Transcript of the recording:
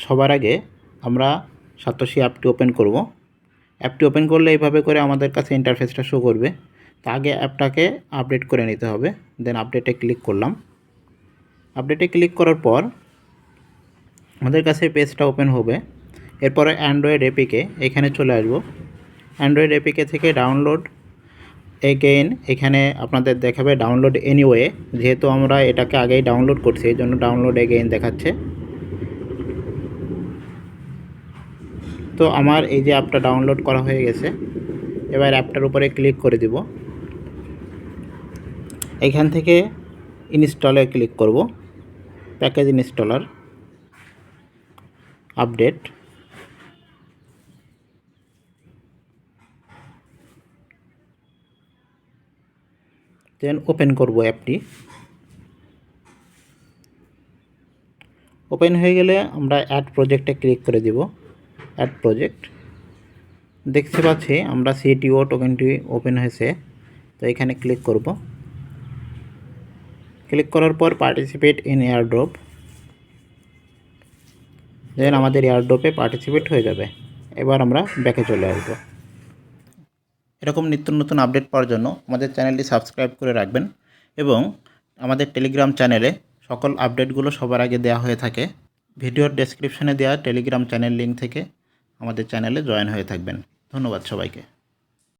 সবার আগে আমরা সাতোশি অ্যাপটি ওপেন করব। অ্যাপটি ওপেন করলে এইভাবে করে আমাদের কাছে ইন্টারফেসটা শো করবে। তো আগে অ্যাপটাকে আপডেট করে নিতে হবে। দেন আপডেটে ক্লিক করলাম। আপডেটে ক্লিক করার পর আমাদের কাছে পেজটা ওপেন হবে। এরপরে অ্যান্ড্রয়েড এপিকে এখানে চলে আসব। অ্যান্ড্রয়েড এপিকে থেকে ডাউনলোড এগেইন এখানে আপনাদের দেখাবে ডাউনলোড এনিওয়ে। যেহেতু আমরা এটাকে আগেই ডাউনলোড করছি এই জন্য ডাউনলোড এগেইন দেখাচ্ছে। তো আমার এই যে অ্যাপটা ডাউনলোড করা হয়ে গেছে। এবার অ্যাপটার উপরে ক্লিক করে দিব। এখান থেকে ইনস্টলে ক্লিক করব। Package installer update. Then open করব অ্যাপটি। ওপেন হয়ে গেলে আমরা অ্যাড প্রজেক্টে ক্লিক করে দিব। অ্যাড প্রজেক্ট দেখতে পাচ্ছি আমরা সিটিও টোকেনটি ওপেন হয়েছে। তো এখানে ক্লিক করব। ক্লিক করার পর পার্টিসিপেট ইন এয়ারড্রপ। দেন আমাদের এয়ারড্রপে পার্টিসিপেট হয়ে যাবে। এবার আমরা ব্যাকে চলে আসব। এরকম নিত্য নতুন আপডেট পাওয়ার জন্য আমাদের চ্যানেলটি সাবস্ক্রাইব করে রাখবেন এবং আমাদের টেলিগ্রাম চ্যানেলে সকল আপডেটগুলো সবার আগে দেওয়া হয়ে থাকে। ভিডিওর ডেসক্রিপশনে দেওয়া টেলিগ্রাম চ্যানেল লিঙ্ক থেকে আমাদের চ্যানেলে জয়েন হয়ে থাকবেন। ধন্যবাদ সবাইকে।